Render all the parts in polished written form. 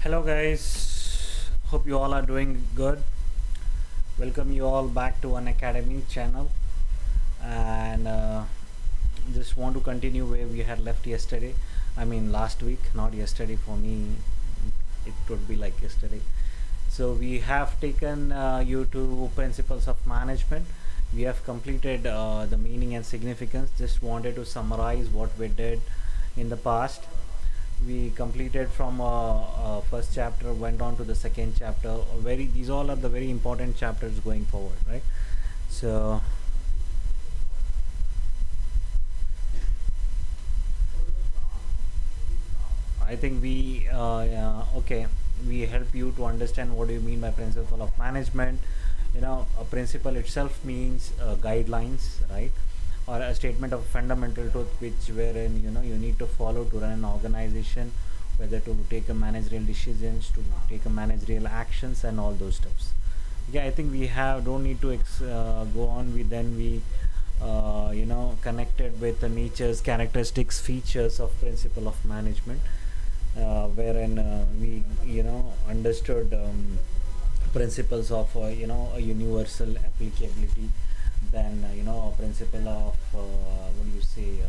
Hello, guys. Hope you all are doing good. Welcome you all back to Unacademy channel, and just want to continue where we had left yesterday. I mean, last week, not yesterday. For me, it would be like yesterday. So we have taken you to principles of management. We have completed the meaning and significance. Just wanted to summarize what we did in the past. We completed from first chapter, went on to the second chapter. Very These all are the very important chapters going forward, right? So I think okay, we help you to understand what do you mean by principle of management. A principle itself means guidelines, right? Or a statement of fundamental truth, which wherein you need to follow to run an organization, whether to take a managerial decisions, to take a managerial actions, and all those stuffs. Yeah, I think we have don't need to go on. We connected with the nature's characteristics, features of principle of management, wherein we understood principles of a universal applicability, then a principle of what do you say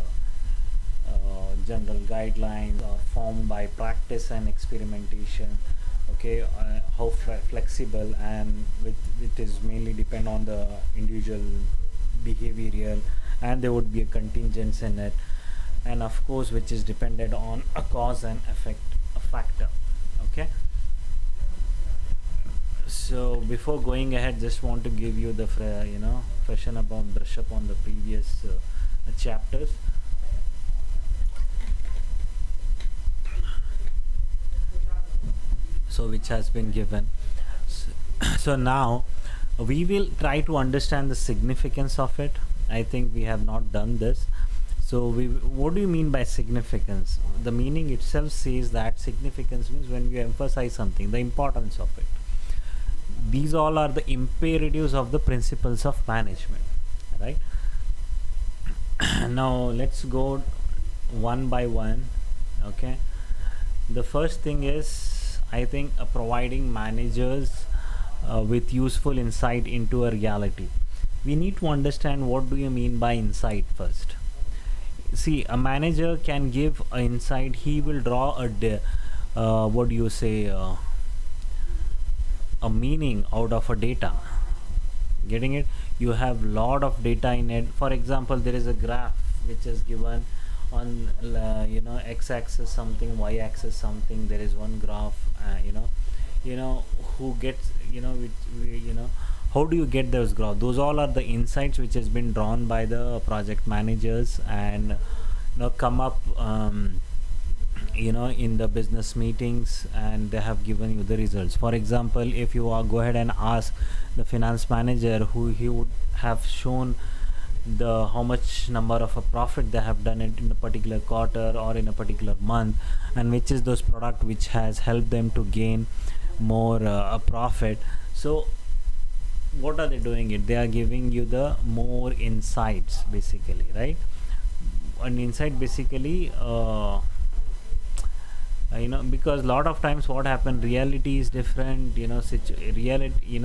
general guidelines are formed by practice and experimentation. Okay, how flexible, and with it is mainly depend on the individual behavioral, and there would be a contingence in it, and of course which is dependent on a cause and effect, a factor. Okay, so before going ahead, just want to give you the question about brush up on the previous chapters. So which has been given. So, so now we will try to understand the significance of it. I think we have not done this. So what do you mean by significance? The meaning itself says that significance means when you emphasize something, the importance of it. These all are the imperatives of the principles of management, right? Now let's go one by one. Okay, the first thing is, I think, providing managers with useful insight into a reality. We need to understand what do you mean by insight first. See, a manager can give an insight. He will draw what do you say a meaning out of a data. Getting it? You have lot of data in it. For example, there is a graph which is given on x-axis something, y-axis something. There is one graph. Who gets how do you get those graph? Those all are the insights which has been drawn by the project managers, and come up in the business meetings, and they have given you the results. For example, if you go ahead and ask the finance manager, who he would have shown the how much number of a profit they have done it in a particular quarter or in a particular month, and which is those product which has helped them to gain more a profit. So what are they doing it? They are giving you the more insights, basically, right? An insight, basically, because a lot of times what happen, reality is different. Reality,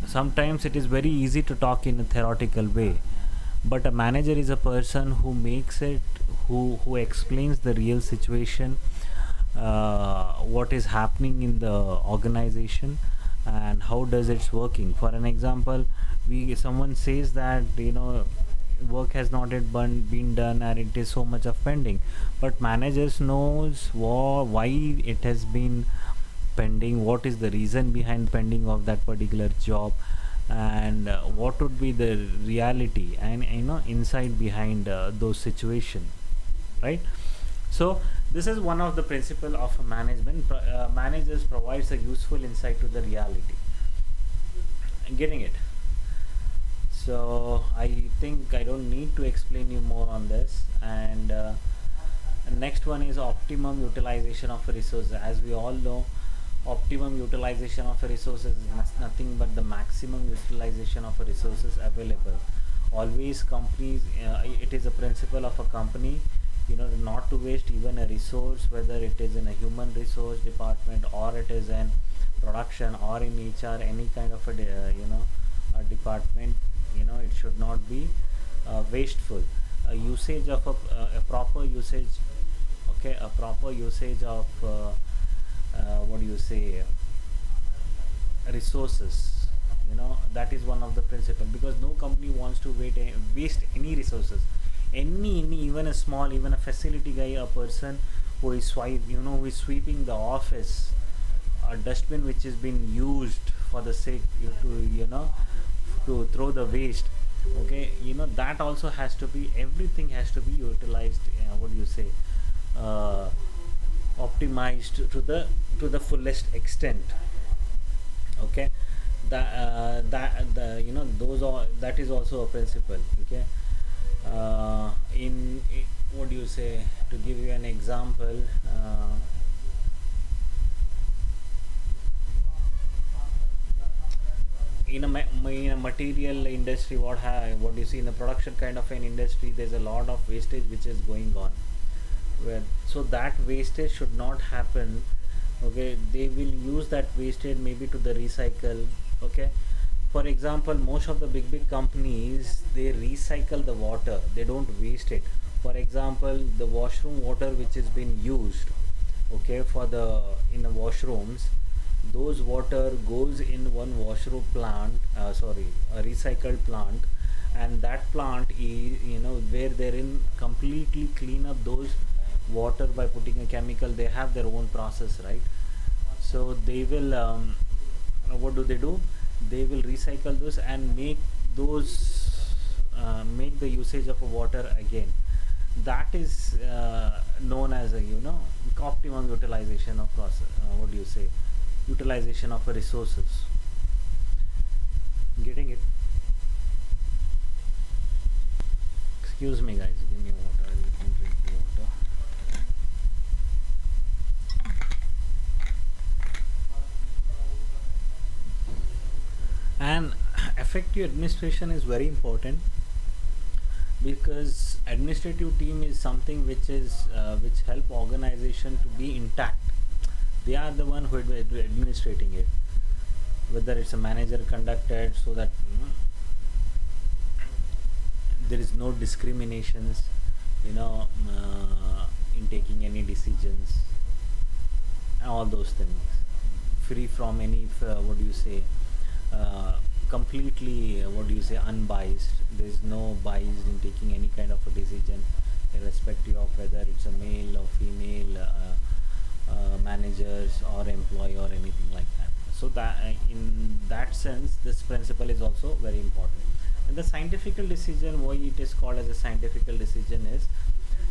sometimes it is very easy to talk in a theoretical way, but a manager is a person who makes it, who explains the real situation, what is happening in the organization, and how does it's working. For an example, we someone says that work has not yet been done, and it is so much of pending, but managers knows why it has been pending, what is the reason behind pending of that particular job, and what would be the reality and insight behind those situation, right? So this is one of the principle of management. Managers provides a useful insight to the reality. Getting it? So I think I don't need to explain you more on this. And next one is optimum utilization of resources. As we all know, optimum utilization of resources is nothing but the maximum utilization of resources available. Always companies, it is a principle of a company, not to waste even a resource, whether it is in a human resource department or it is in production or in HR, any kind of a department. It should not be wasteful. A usage of a proper usage, okay, a proper usage of what do you say, resources. That is one of the principle, because no company wants to waste any resources, any even a small, even a facility guy, a person who is who is sweeping the office, a dustbin which is being used for the sake to throw the waste. Okay, that also has to be, everything has to be utilized, what do you say, uh, optimized to the fullest extent. Okay, that the those are, that is also a principle. Okay, in what do you say, to give you an example, in a material industry, what do you see, in a production kind of an industry, there's a lot of wastage which is going on, where, so that wastage should not happen. Okay, they will use that wastage maybe to the recycle. Okay, for example, most of the big companies, they recycle the water, they don't waste it. For example, the washroom water which is being used, okay, for the in the washrooms, those water goes in one washroom plant, sorry, a recycled plant, and that plant is, where they're in completely clean up those water by putting a chemical. They have their own process, right? So they will, what do? They will recycle those and make those, make the usage of water again. That is known as a, optimum utilization of process, what do you say, utilization of resources. Getting it? Excuse me, guys, give me water, let me drink the water. And effective administration is very important, because administrative team is something which help organization to be intact. They are the one who administrating it, whether it's a manager conducted, so that there is no discriminations, in taking any decisions, and all those things, free from any what do you say, uh, completely, what do you say, unbiased. There is no bias in taking any kind of a decision, irrespective of whether it's a male or female, managers or employee or anything like that. So that, in that sense, this principle is also very important. And the scientific decision, why it is called as a scientific decision, is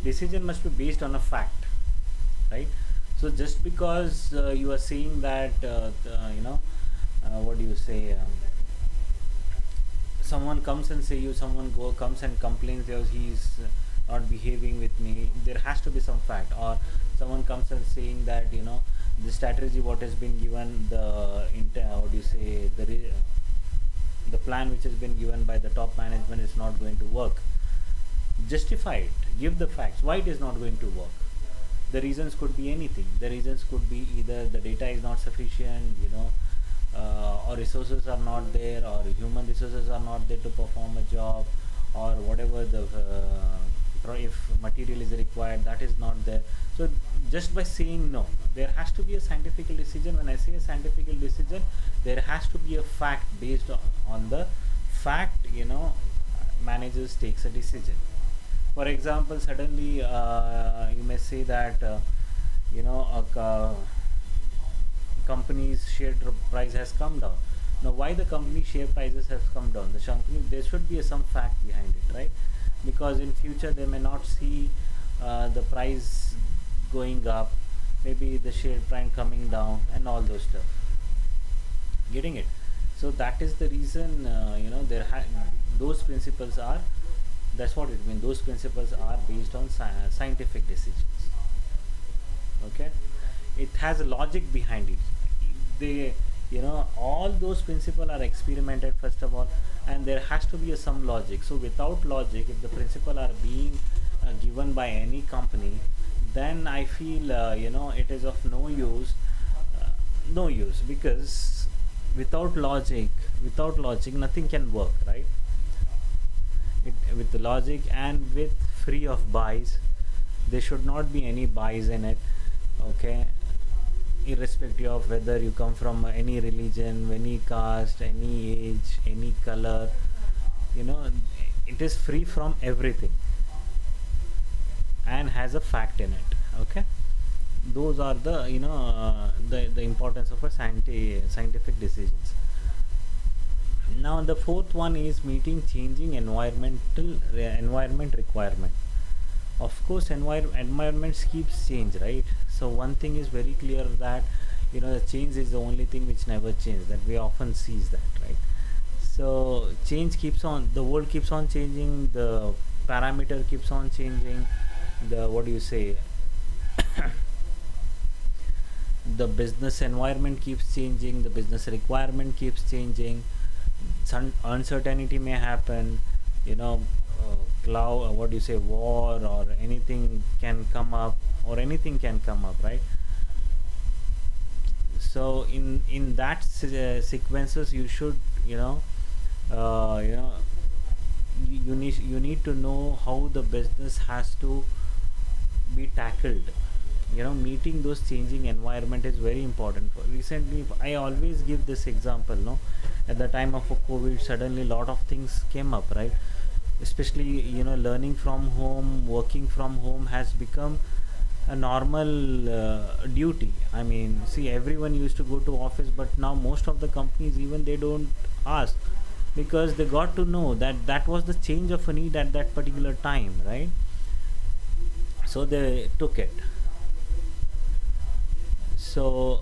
decision must be based on a fact, right? So just because you are saying that, what do you say, someone comes and say you, someone go comes and complains that he's not behaving with me, there has to be some fact. Or someone comes and saying that, the strategy what has been given, what do you say, the plan which has been given by the top management is not going to work. Justify it, give the facts why it is not going to work. The reasons could be anything. The reasons could be either the data is not sufficient, or resources are not there, or human resources are not there to perform a job, or whatever the if material is required, that is not there. So just by saying no, there has to be a scientific decision. When I say a scientific decision, there has to be a fact. Based on the fact, managers takes a decision. For example, suddenly you may say that, a company's share price has come down. Now, why the company share prices have come down? There should be some fact behind it, right? Because in future they may not see the price going up, maybe the share price coming down, and all those stuff. Getting it? So that is the reason, those principles are. That's what it means. Those principles are based on scientific decisions. Okay, it has a logic behind it. They, all those principles are experimented first of all, and there has to be some logic. So without logic, if the principle are being given by any company, then I feel it is of uh, no use, because without logic, nothing can work, right? With the logic and with free of bias, there should not be any bias in it. Okay, irrespective of whether you come from any religion, any caste, any age, any color, you know it is free from everything and has a fact in it. Okay, those are the the importance of a scientific decisions. Now the fourth one is meeting changing environment requirement. Of course, environments keeps change, right? So one thing is very clear, that the change is the only thing which never changes, that we often sees that, right? So change keeps on, the world keeps on changing, the parameter keeps on changing, the what do you say the business environment keeps changing, the business requirement keeps changing, some uncertainty may happen, you know cloud, what do you say, war or anything can come up, right? So in that sequences, you should you know uh, you know you need to know how the business has to be tackled. Meeting those changing environment is very important. For recently, I always give this example, no, at the time of a covid, suddenly a lot of things came up, right? Especially, learning from home, working from home has become a normal duty. I mean, see, everyone used to go to office, but now most of the companies, even they don't ask, because they got to know that that was the change of a need at that particular time, right? So they took it. So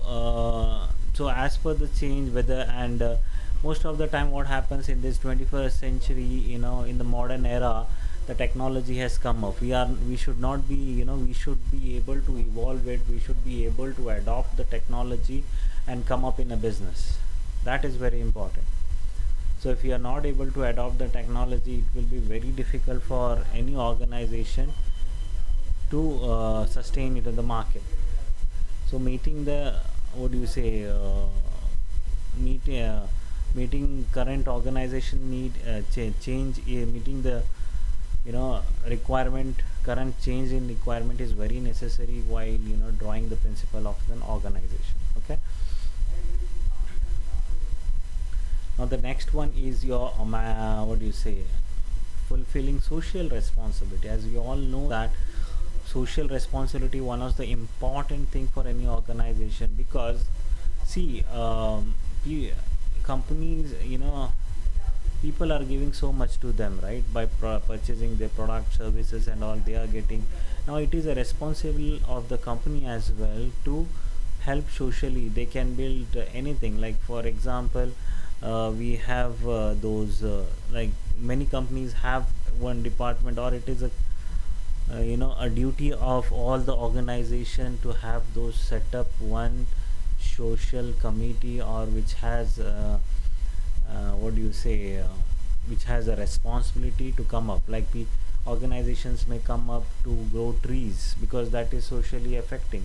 as per the change, whether and most of the time, what happens in this 21st century, in the modern era, the technology has come up. We should not be, we should be able to evolve it, we should be able to adopt the technology and come up in a business. That is very important. So if you are not able to adopt the technology, it will be very difficult for any organization to sustain it in the market. So meeting the, what do you say meet meeting current organization need change, meeting the requirement, current change in requirement is very necessary while drawing the principle of an organization. Okay, now the next one is your what do you say fulfilling social responsibility. As we all know that social responsibility one of the important thing for any organization, because see, companies, people are giving so much to them, right? By purchasing their product, services and all they are getting. Now it is a responsible of the company as well to help socially. They can build anything, like for example, we have those like many companies have one department, or it is a duty of all the organization to have those set up one social committee, or which has what do you say which has a responsibility to come up, like the organizations may come up to grow trees because that is socially affecting,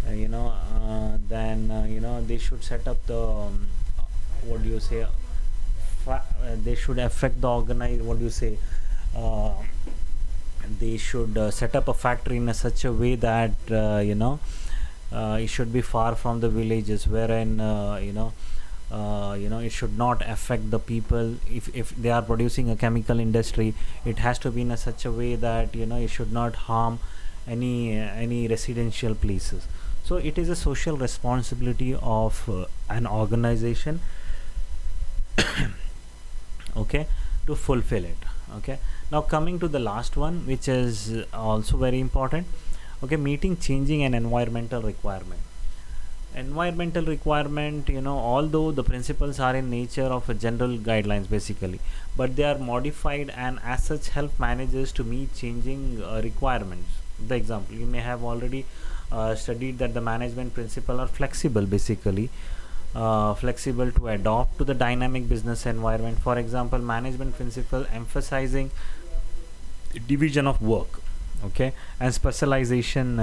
then they should set up the what do you say they should affect the organize, what do you say uh, they should set up a factory in such a way that it should be far from the villages, wherein it should not affect the people. If they are producing a chemical industry, it has to be in such a way that it should not harm any residential places. So it is a social responsibility of an organization okay, to fulfill it. Okay, now coming to the last one, which is also very important. Okay, meeting changing and environmental requirement, although the principles are in nature of a general guidelines basically, but they are modified and as such help managers to meet changing requirements. The example, you may have already studied that the management principle are flexible basically. flexible to adopt to the dynamic business environment. For example, management principle emphasizing division of work, okay, and specialization.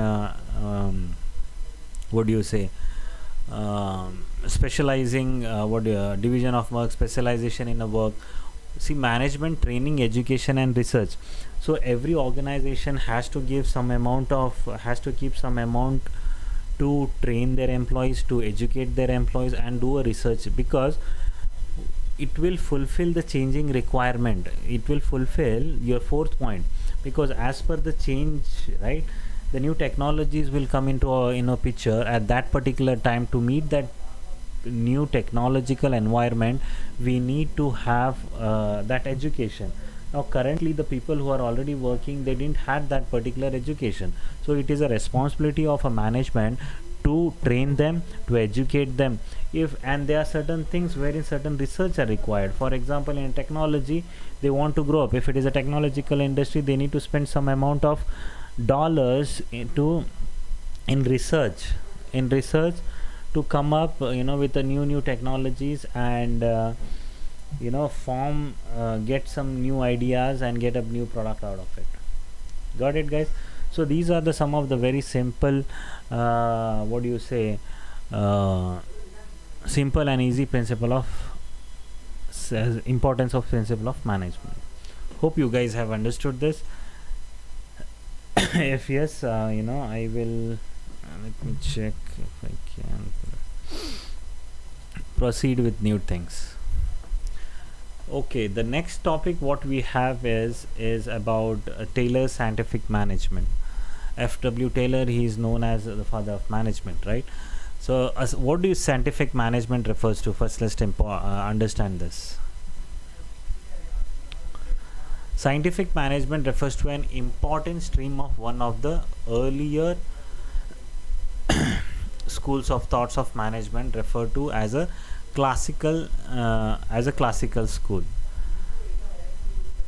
What do you say? Specializing, division of work, specialization in a work. See, management training, education, and research. So every organization has to give some amount of has to keep some amount to train their employees, to educate their employees, and do a research, because it will fulfill the changing requirement. It will fulfill your fourth point, because as per the change, right, the new technologies will come into a picture at that particular time. To meet that new technological environment, we need to have that education. Now currently the people who are already working, they didn't have that particular education, so it is a responsibility of a management to train them, to educate them. If and there are certain things wherein certain research are required. For example, in technology, they want to grow up. If it is a technological industry, they need to spend some amount of dollars in research, in research to come up, with the new technologies, and form, get some new ideas and get a new product out of it. Got it, guys? So these are the some of the very simple, what do you say, simple and easy principle of importance of principle of management. Hope you guys have understood this. If yes, I will, let me check if I can proceed with new things. Okay, the next topic what we have is about Taylor's scientific management. F.W. Taylor, he is known as the father of management, right? So what do you scientific management refers to? First, let's understand this. Scientific management refers to an important stream of one of the earlier schools of thoughts of management, referred to as a classical school.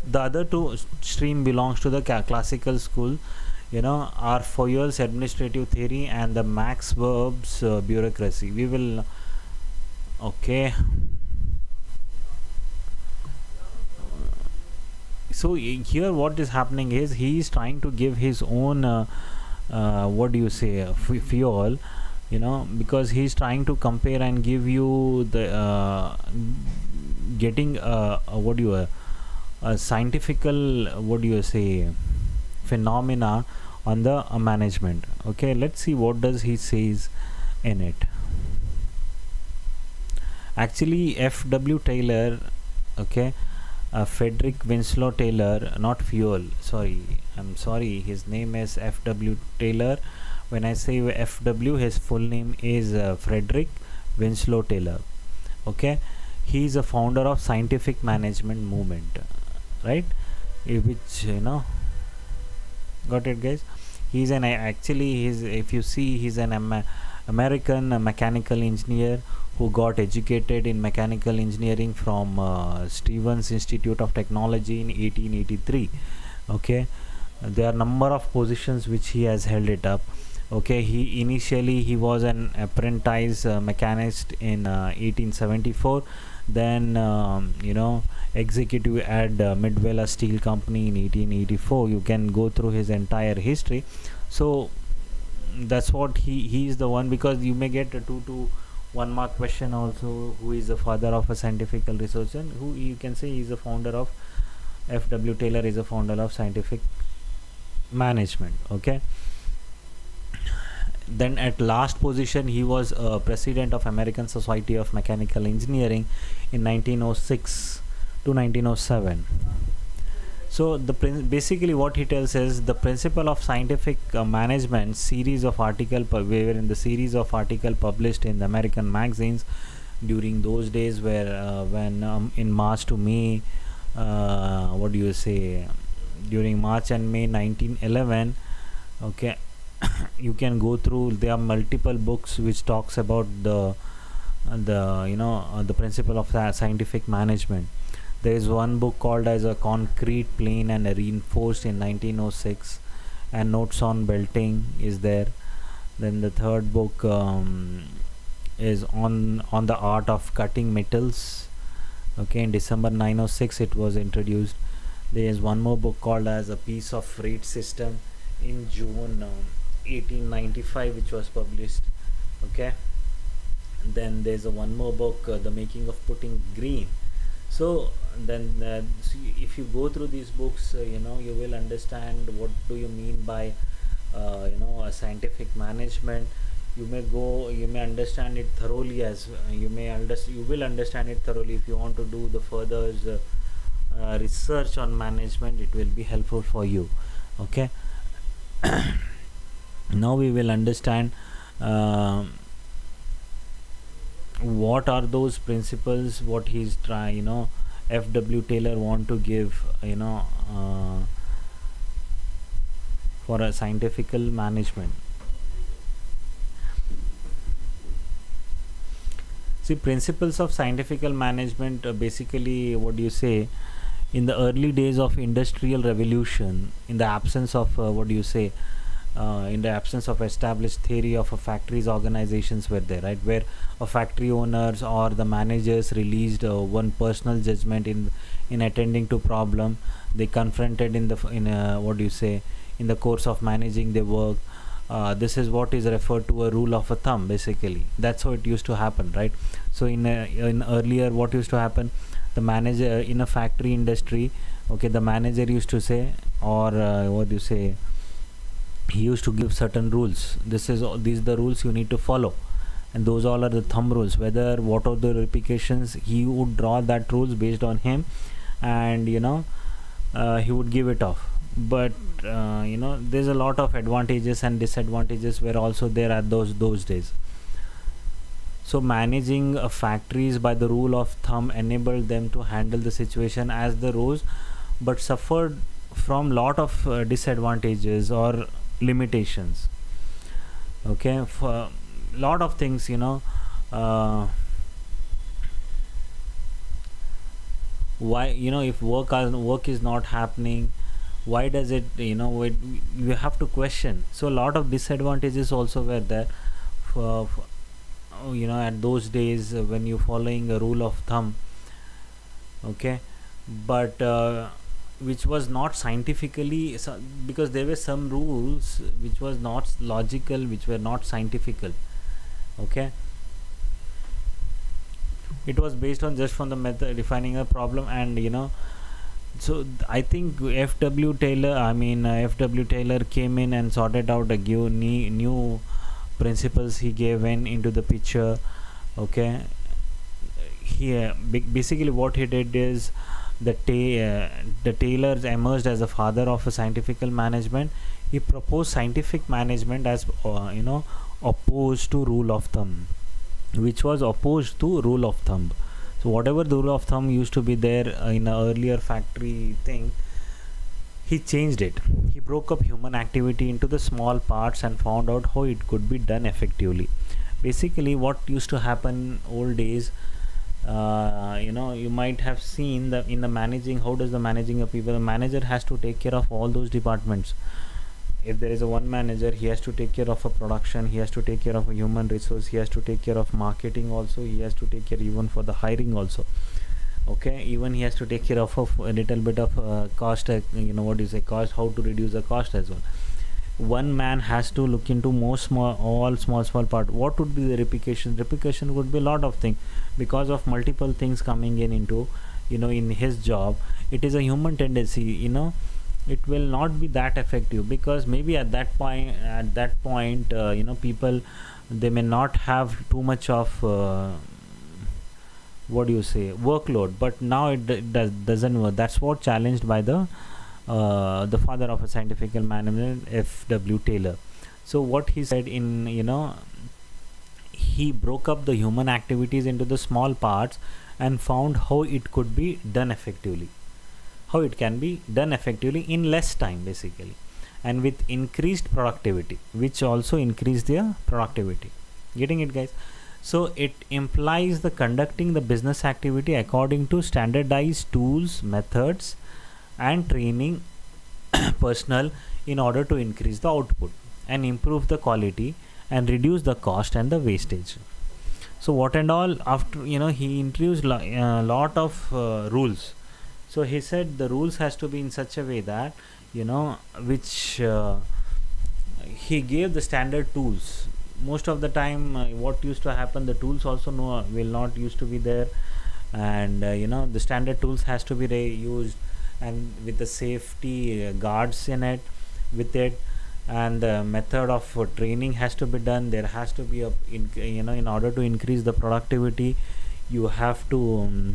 The other two stream belongs to the classical school, are Foyer's administrative theory and the Max Weber's bureaucracy. We will, okay. So here what is happening is he is trying to give his own what do you say, fuel, because he is trying to compare and give you the getting a scientifical, what do you say, phenomena on the management. Okay, let's see what does he says in it. Actually, F.W. Taylor, okay, Frederick Winslow Taylor, not fuel, I'm sorry, his name is F.W. Taylor. When I say F.W., his full name is Frederick Winslow Taylor. Okay, he is a founder of scientific management movement, right? Which, got it, guys? He's an if you see, he's an American mechanical engineer who got educated in mechanical engineering from Stevens Institute of Technology in 1883. Okay, there are number of positions which he has held it up. Okay, he was an apprentice mechanist in 1874. Then executive at Midwell Steel Company in 1884. You can go through his entire history. So that's what he is the one, because you may get a 2 to 1 mark question also. Who is the father of a scientific research, and who you can say is the founder of F.W. Taylor is a founder of scientific management. Okay, then at last position he was president of American Society of Mechanical Engineering in 1906 to 1907. So basically what he tells is the principle of scientific management series of article in the series of article published in the American magazines during those days, where when in March to May, what do you say, during March and May 1911. Okay, you can go through, there are multiple books which talks about the principle of scientific management. There is one book called as a Concrete, Plain and Reinforced in 1906, and Notes on Belting is there. Then the third book, is on the art of cutting metals. Okay, in December 906 it was introduced. There is one more book called as A Piece of Freight System in June 1895, which was published. Okay, then there's a one more book, The Making of Putting Green. So then see, if you go through these books, you will understand what do you mean by a scientific management. You may understand it thoroughly, as you will understand it thoroughly. If you want to do the further research on management, it will be helpful for you. Okay. Now we will understand what are those principles, what he's trying, FW Taylor want to give, for a scientific management. See, principles of scientific management, basically, what do you say? In the early days of industrial revolution, in the absence of in the absence of established theory of a factories, organizations were there, right, where a factory owners or the managers released one personal judgment in attending to problem they confronted in the course of managing their work. This is what is referred to a rule of a thumb. Basically, that's how it used to happen, right? So in earlier, what used to happen, the manager in a factory industry, okay, the manager used to say, or he used to give certain rules. These are the rules you need to follow, and those all are the thumb rules. Whether what are the replications, he would draw that rules based on him, and he would give it off. But there's a lot of advantages and disadvantages were also there at those days. So managing factories by the rule of thumb enabled them to handle the situation as the rose, but suffered from lot of disadvantages or limitations. Okay, for lot of things, why, if work is not happening, why does it, you have to question. So a lot of disadvantages also were there for at those days when you following a rule of thumb. Okay, but which was not scientifically, because there were some rules which was not logical, which were not scientifical. Okay, it was based on just from the method defining a problem, and so I think FW Taylor came in and sorted out a new principles. He gave into the picture. Okay, here basically what he did is the Taylor emerged as a father of a scientific management. He proposed scientific management as opposed to rule of thumb, which was opposed to rule of thumb. So whatever the rule of thumb used to be there in an earlier factory thing, he changed it. He broke up human activity into the small parts and found out how it could be done effectively. Basically, what used to happen old days, you might have seen that in the managing, how does the managing of people, the manager has to take care of all those departments. If there is a one manager, he has to take care of a production, he has to take care of a human resource, he has to take care of marketing also, he has to take care even for the hiring also. Okay, even he has to take care of a little bit of cost, cost, how to reduce the cost as well. One man has to look into small part. What would be the replication would be a lot of things, because of multiple things coming into in his job. It is a human tendency, it will not be that effective, because maybe at that point people, they may not have too much of workload, but now it doesn't work. That's what challenged by the father of a scientific management, FW Taylor. So what he said he broke up the human activities into the small parts and found how it could be done effectively, how it can be done effectively in less time, basically, and with increased productivity, which also increased their productivity. Getting it, guys? So it implies the conducting the business activity according to standardized tools, methods, and training personnel in order to increase the output and improve the quality and reduce the cost and the wastage. So what and all, after he introduced a lot of rules. So he said the rules has to be in such a way that which he gave the standard tools. Most of the time, what used to happen, the tools also will not used to be there, and the standard tools has to be used, and with the safety guards in it, with it, and the method of training has to be done. There has to be in order to increase the productivity, you have to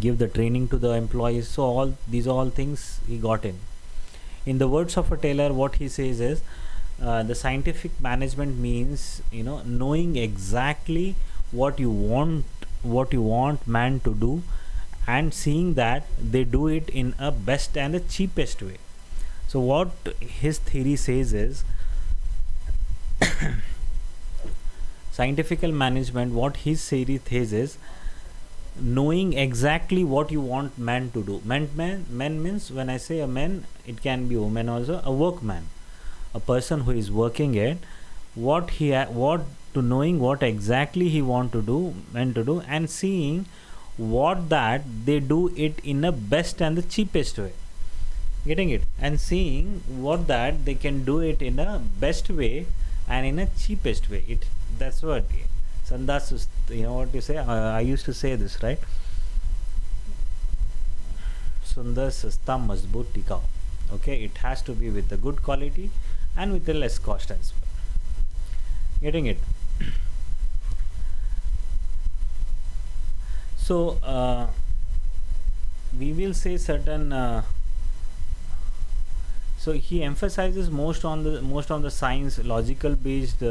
give the training to the employees. So all things he got in the words of a tailor. What he says is, the scientific management means knowing exactly what you want man to do, and seeing that they do it in a best and the cheapest way. So what his theory says is, scientific management, what his theory says is, knowing exactly what you want man to do. Men means, when I say a man, it can be woman also, a workman, a person who is working it, what to knowing what exactly he want to do, meant to do, and seeing what that they do it in a best and the cheapest way. Getting it? And seeing what that they can do it in a best way and in a cheapest way. That's what Sandas is, what you say. I used to say this, right? Sundar sasta mazboot tikao. Okay, it has to be with the good quality and with the less cost as well. Getting it? So we will say certain. So he emphasizes most on the science, logical based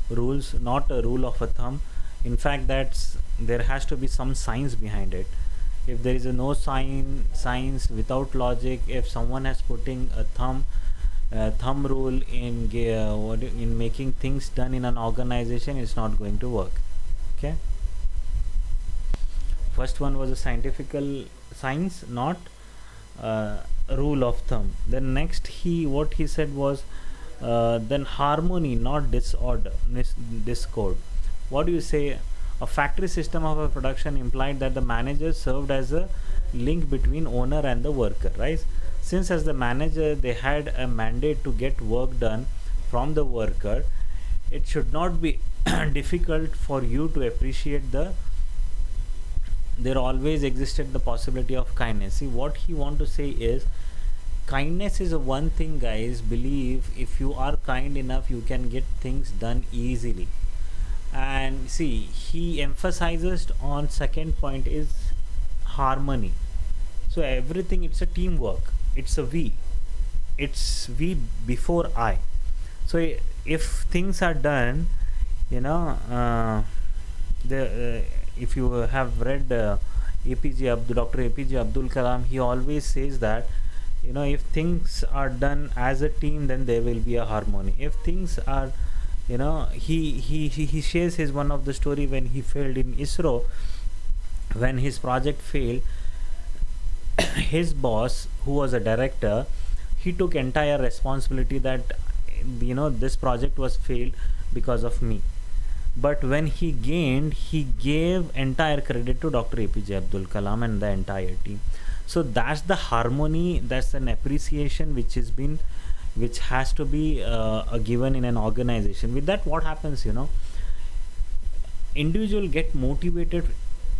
rules, not a rule of a thumb. In fact, there has to be some science behind it. If there is no science without logic, if someone has putting a thumb rule in making things done in an organization, it's not going to work. Okay. First one was a science, not rule of thumb. Then next, what he said was, then harmony, not discord. What do you say? A factory system of a production implied that the manager served as a link between owner and the worker, right? Since as the manager they had a mandate to get work done from the worker, it should not be difficult for you to appreciate there always existed the possibility of kindness. See, what he want to say is, kindness is a one thing, guys. Believe, if you are kind enough, you can get things done easily. And see, he emphasizes on second point is harmony. So everything, it's a teamwork, it's a it's we before I. So if things are done, if you have read Dr. APJ Abdul Kalam, he always says that if things are done as a team, then there will be a harmony. If things are, he shares his one of the story when he failed in ISRO. When his project failed, his boss, who was a director, he took entire responsibility that this project was failed because of me. But when he gained, he gave entire credit to Dr. APJ Abdul Kalam and the entire team. So that's the harmony, that's an appreciation which has to be given in an organization. With that, what happens, individual get motivated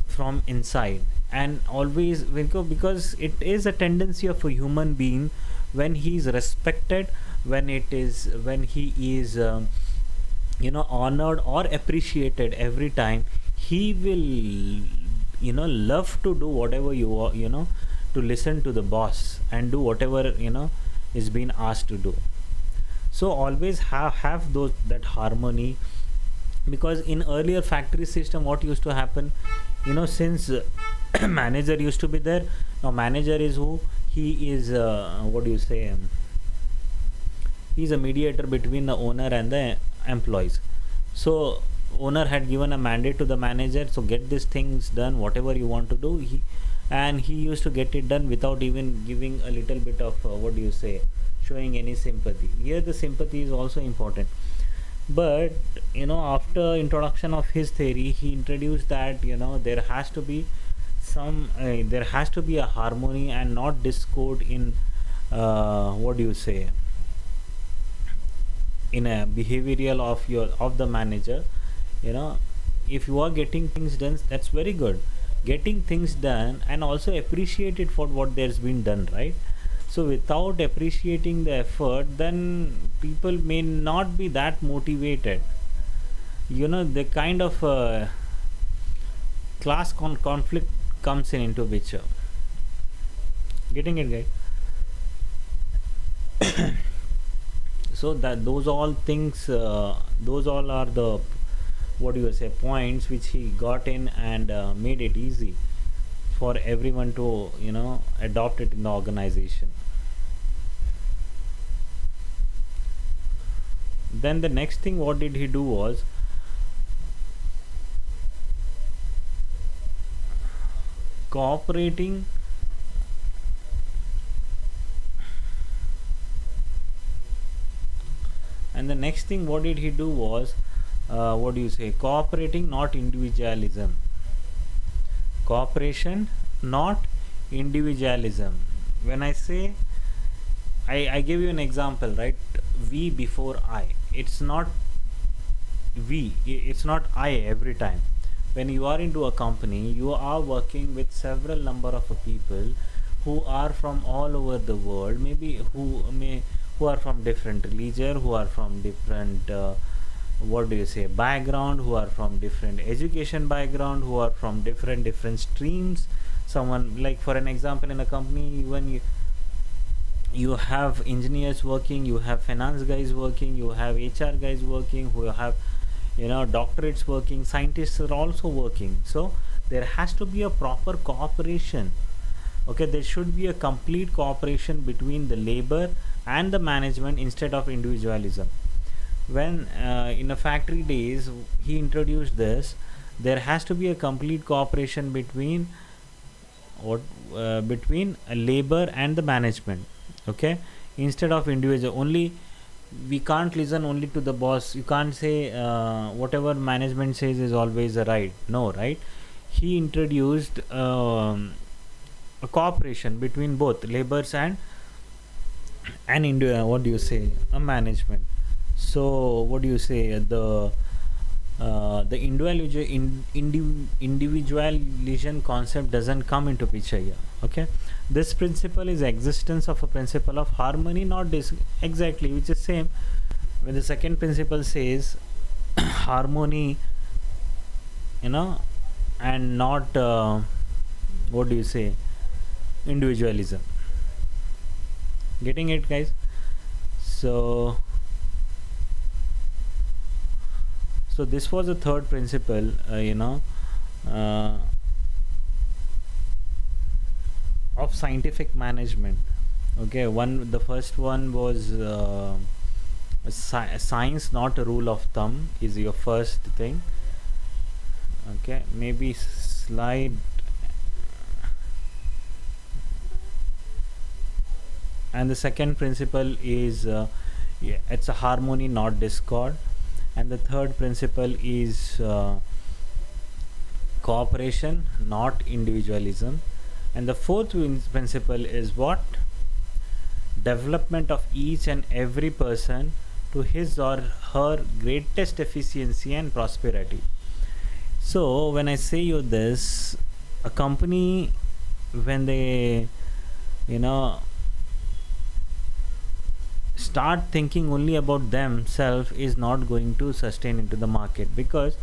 from inside, and always, because it is a tendency of a human being, when he is respected, when he is honored or appreciated every time, he will love to do whatever to listen to the boss and do whatever is being asked to do. So always have that harmony, because in earlier factory system, what used to happen, since manager used to be there. Now manager is who? He is he's a mediator between the owner and the employees. So owner had given a mandate to the manager, so get these things done, whatever you want to do. He used to get it done without even giving a little bit of showing any sympathy. Here the sympathy is also important. But after introduction of his theory, he introduced that there has to be a harmony and not discord in what do you say, in a behavioral of the manager. you know if you are getting things done, that's very good, getting things done, and also appreciated for what there's been done, right? So without appreciating the effort, then people may not be that motivated. The kind of class conflict comes in into picture. Getting it, guys? So that those all things, those all are the, what do you say, points which he got in and made it easy for everyone to adopt it in the organization. Then the next thing what did he do was cooperating. And the next thing what did he do was what do you say, cooperating, not individualism. Cooperation, not individualism. When I say, I give you an example, right? We before I. It's not we, it's not I every time. When you are into a company, you are working with several number of people who are from all over the world, maybe who are from different religion, who are from different what do you say, background, who are from different education background, who are from different streams. Someone, like for an example, in a company, when you have engineers working, you have finance guys working, you have HR guys working, who have doctorates working, scientists are also working. So there has to be a proper cooperation. Okay, there should be a complete cooperation between the labor and the management instead of individualism. When in a factory days he introduced this, there has to be a complete cooperation between between a labor and the management. Okay, instead of individual only. We can't listen only to the boss. You can't say whatever management says is always a right. No, right? He introduced a cooperation between both laborers and what do you say, a management. So what do you say, the individualization concept doesn't come into picture here. Okay, this principle is existence of a principle of harmony, not exactly, which is same. When the second principle says harmony, and not what do you say, individualism. Getting it, guys? So this was the third principle, uh, of scientific management. Okay, the first one was science, not a rule of thumb, is your first thing. Okay, maybe slide. And the second principle is it's a harmony, not discord. And the third principle is cooperation, not individualism. And the fourth principle is what? Development of each and every person to his or her greatest efficiency and prosperity. So when I say you this, a company, when they start thinking only about themselves, is not going to sustain into the market, because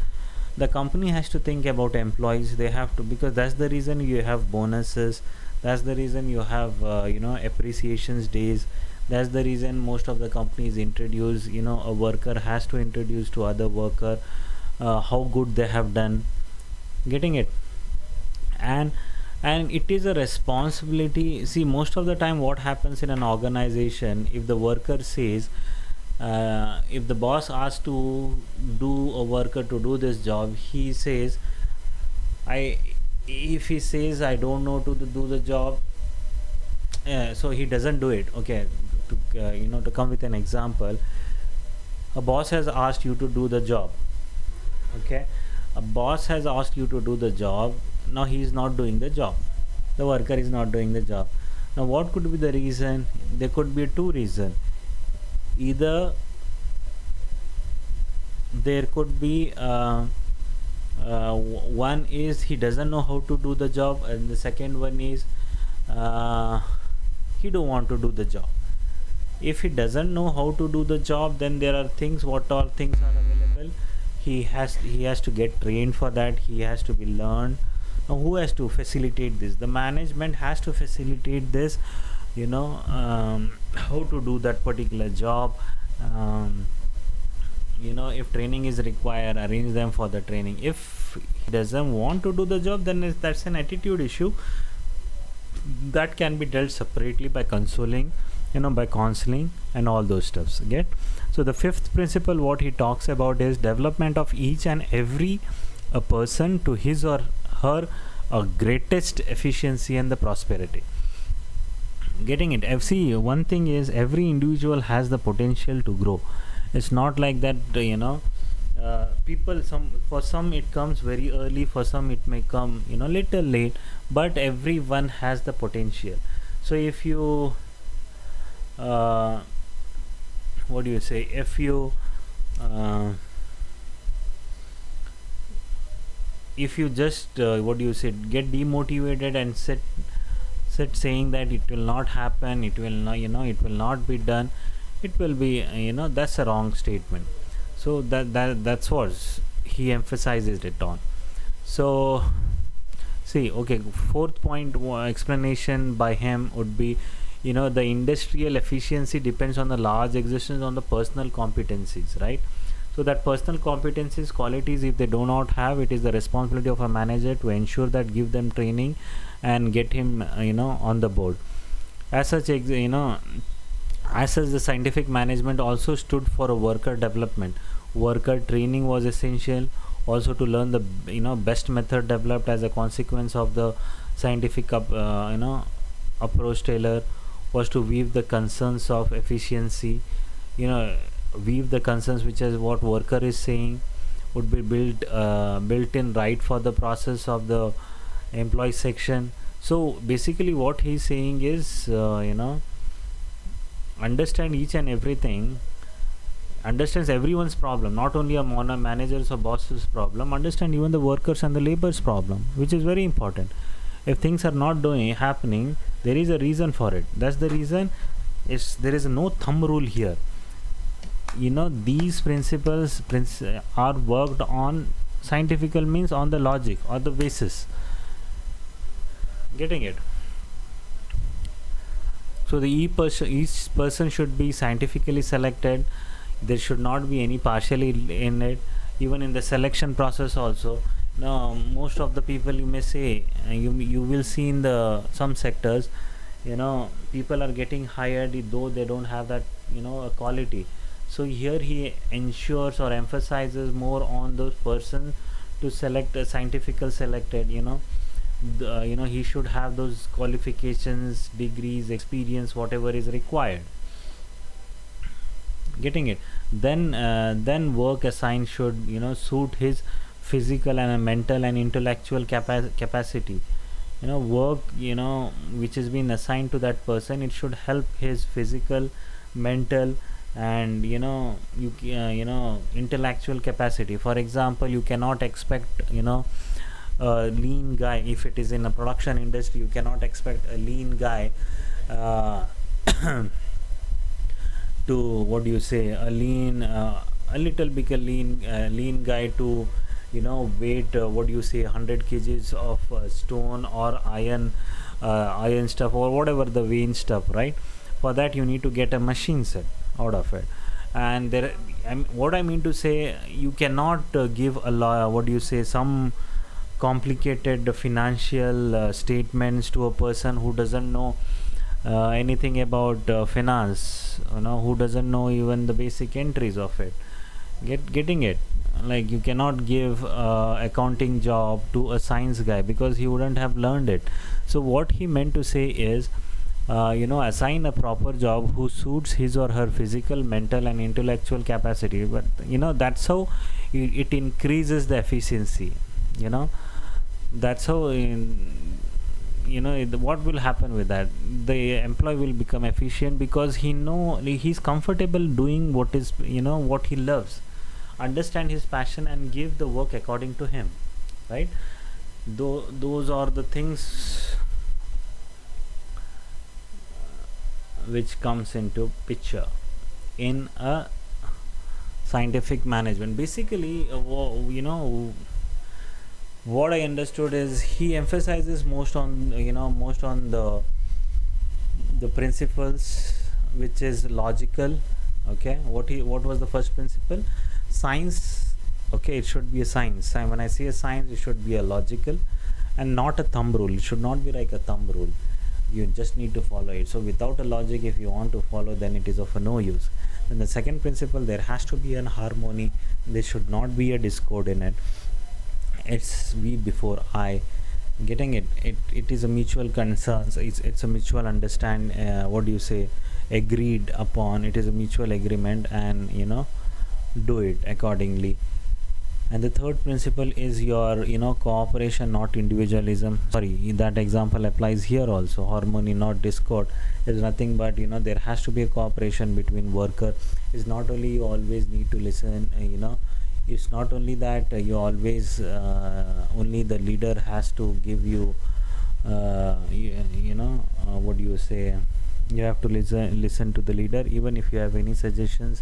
the company has to think about employees. They have to, because that's the reason you have bonuses, that's the reason you have appreciations days, that's the reason most of the companies introduce, a worker has to introduce to other worker how good they have done. Getting it? And it is a responsibility. See, most of the time what happens in an organization, if the worker says if the boss asks to do a worker to do this job, he says, I if he says I don't know do the job, so he doesn't do it. Okay, to to come with an example, A boss has asked you to do the job. Okay, a boss has asked you to do the job. Now he is not doing the job. The worker is not doing the job. Now what could be the reason? There could be two reasons. Either there could be one is he doesn't know how to do the job, and the second one is uh, he don't want to do the job. If he doesn't know how to do the job, then there are things, what all things are available. He has to get trained for that. He has to be learned. Now who has to facilitate this? The management has to facilitate this, how to do that particular job. um, if training is required, arrange them for the training. If he doesn't want to do the job, then that's an attitude issue that can be dealt separately by consoling, by counseling and all those stuffs. Get? So the fifth principle what he talks about is development of each and every a person to his or her greatest efficiency and the prosperity. Getting it? See, one thing is every individual has the potential to grow. It's not like that, people, for some it comes very early, for some it may come little late, but everyone has the potential. So if you what do you say, if you just what do you say, get demotivated and sit saying that it will not happen, it will not, it will not be done, it will be, that's a wrong statement. So that's what he emphasizes it on. So see, okay, fourth point explanation by him would be, the industrial efficiency depends on the large existence on the personal competencies, right? So that personal competencies, qualities, if they do not have, it is the responsibility of a manager to ensure that, give them training and get him on the board. As such, as such, the scientific management also stood for a worker development. Worker training was essential also to learn the best method developed as a consequence of the scientific approach. Taylor was to weave the concerns of efficiency, weave the concerns which is what worker is saying would be built in right for the process of the employee section. So basically what he's saying is, understand each and everything, understands everyone's problem, not only a manager's or boss's problem, understand even the workers and the labor's problem, which is very important. If things are not happening, there is a reason for it. That's the reason. There is no thumb rule here. These principles are worked on scientific means, on the logic or the basis. Getting it? So each person should be scientifically selected. There should not be any partially in it. Even in the selection process also, now most of the people, you may say, you will see in the some sectors, people are getting hired though they don't have that a quality. So here he ensures or emphasizes more on those persons to select a scientifical selected. He should have those qualifications, degrees, experience, whatever is required. Getting it? Then work assigned should suit his physical and mental and intellectual capacity. Work which has been assigned to that person, it should help his physical, mental and intellectual capacity. For example, you cannot expect a lean guy. If it is in a production industry, you cannot expect a lean guy to what do you say, a little bit lean guy to weight what do you say, 100 kgs of stone or iron stuff or whatever the weighing stuff, right? For that you need to get a machine set out of it. And what I mean to say, you cannot give what do you say, some complicated financial statements to a person who doesn't know anything about finance, who doesn't know even the basic entries of it. Getting it? Like, you cannot give accounting job to a science guy because he wouldn't have learned it. So what he meant to say is, assign a proper job who suits his or her physical, mental, and intellectual capacity. But that's how it increases the efficiency. You know, that's how what will happen with that, the employee will become efficient because he's comfortable doing what is what he loves, understand his passion and give the work according to him, right? Those are the things which comes into picture in a scientific management. Basically, what I understood is he emphasizes most on the principles, which is logical. Okay, what was the first principle? Science. Okay, it should be a science. When I say a science, it should be a logical and not a thumb rule. It should not be like a thumb rule. You just need to follow it. So without a logic, if you want to follow, then it is of no use. Then the second principle, there has to be an harmony. There should not be a discord in it. It's we before I. Getting it is a mutual concerns. It's a mutual understand. What do you say? Agreed upon. It is a mutual agreement, and do it accordingly. And the third principle is your cooperation, not individualism. Sorry, that example applies here also. Harmony, not discord. Is nothing but there has to be a cooperation between worker. It's not only you always need to listen. It's not only that you always only the leader has to give you what do you say, you have to listen to the leader. Even if you have any suggestions,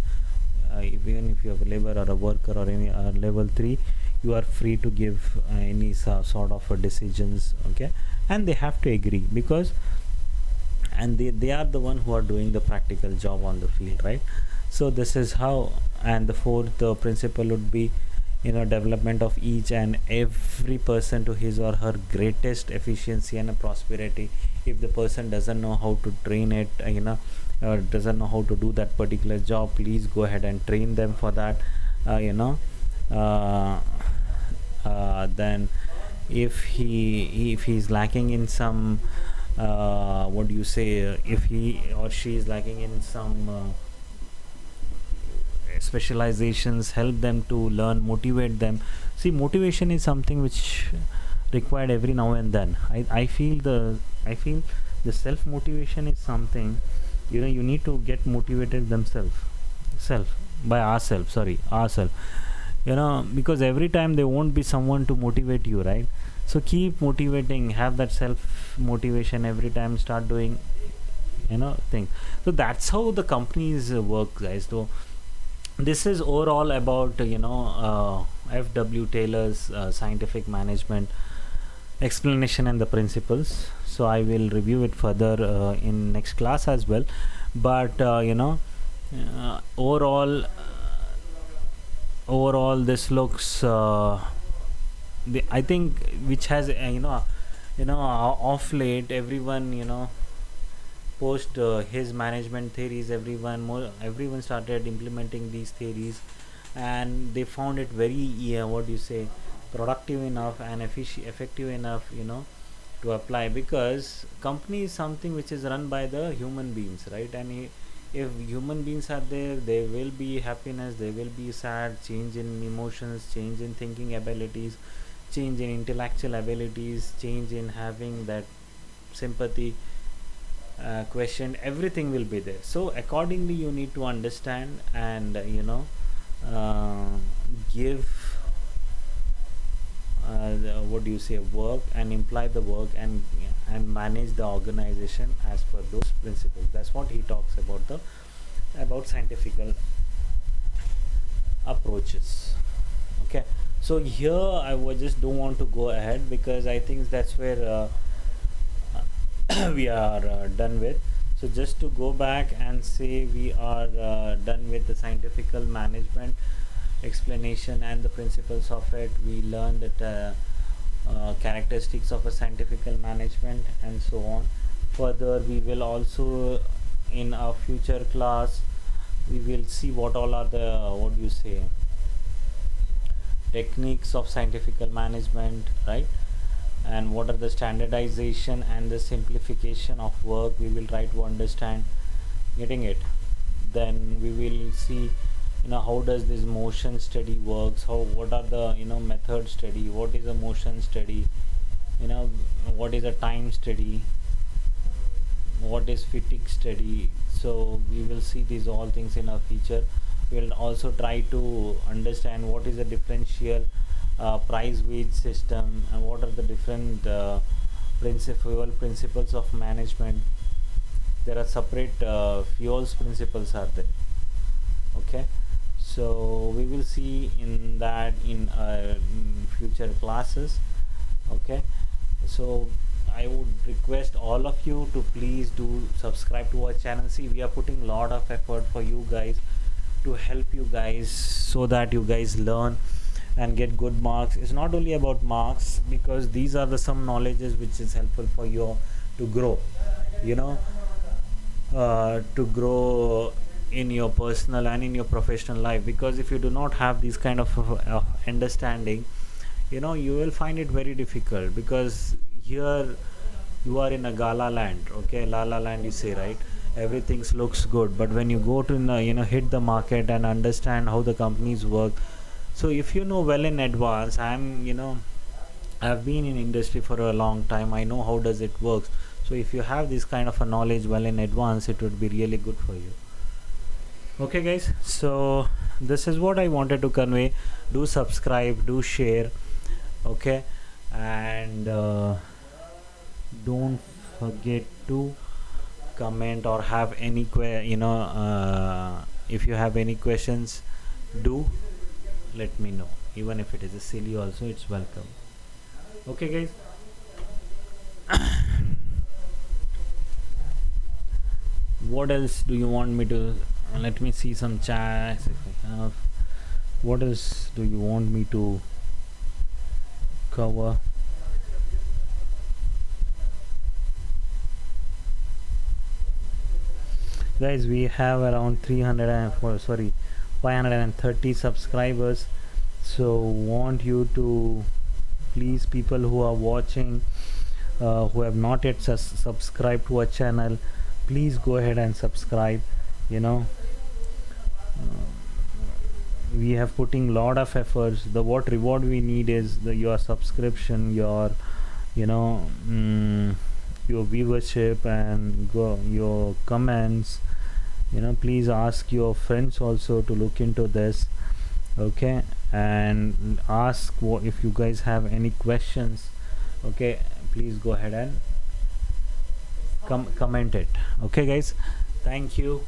even if you have a labor or a worker or any level 3, you are free to give any sort of decisions. Okay, and they have to agree, because and they are the one who are doing the practical job on the field, right? So this is how. And the fourth principle would be development of each and every person to his or her greatest efficiency and prosperity. If the person doesn't know how to train it, doesn't know how to do that particular job, please go ahead and train them for that. Uh, then if he's lacking in some what do you say, if he or she is lacking in some specializations, help them to learn, motivate them. See, motivation is something which required every now and then. I feel the self motivation is something, you need to get motivated themselves, self by ourselves, because every time there won't be someone to motivate you, right? So keep motivating, have that self motivation every time, start doing things. So that's how the companies work, guys. So this is overall about FW Taylor's scientific management explanation and the principles. So I will review it further in next class as well. But overall this looks I think, which has off late everyone post his management theories, everyone started implementing these theories, and they found it very what do you say, productive enough and effective enough to apply, because company is something which is run by the human beings, right? And if human beings are there, there will be happiness, there will be sad, change in emotions, change in thinking abilities, change in intellectual abilities, change in having that sympathy, question, everything will be there. So accordingly you need to understand and give what do you say, work, and imply the work, and manage the organization as per those principles. That's what he talks about scientific approaches. Okay, so here I would just don't want to go ahead, because I think that's where we are done with. So just to go back and say we are done with the scientific management explanation and the principles of it. We learned that characteristics of a scientific management and so on. Further, we will also in our future class we will see what all are the what do you say, techniques of scientific management, right? and what are the standardization and the simplification of work we will try to understand. Getting it? Then we will see, how does this motion study works, what are the method study, what is a motion study, what is a time study, what is fatigue study. So we will see these all things in our future. We'll also try to understand what is the differential price wage system, and what are the different principles of management. There are separate fuels principles are there. Okay, so we will see in that in future classes. Okay, so I would request all of you to please do subscribe to our channel. See, we are putting a lot of effort for you guys, to help you guys, so that you guys learn and get good marks. It's not only about marks, because these are the some knowledges which is helpful for you to grow, you know to grow in your personal and in your professional life. Because if you do not have this kind of understanding, you will find it very difficult. Because here you are in a gala land, okay, la la land you say, right? Everything looks good, but when you go to hit the market and understand how the companies work. So if you know well in advance, I've been in industry for a long time, I know how does it works. So if you have this kind of a knowledge well in advance, it would be really good for you. Okay guys, so this is what I wanted to convey. Do subscribe, do share, okay, and don't forget to comment or have any if you have any questions, do let me know. Even if it is a silly also, it's welcome. Okay guys. What else do you want me to let me see some chats if I have. What else do you want me to cover? Guys, we have around 530 subscribers, so want you to please, people who are watching, who have not yet subscribed to our channel, please go ahead and subscribe. We have putting lot of efforts. The what reward we need is your subscription, your your viewership, and your comments. Please ask your friends also to look into this, okay, and ask if you guys have any questions. Okay, please go ahead and comment it. Okay guys, thank you.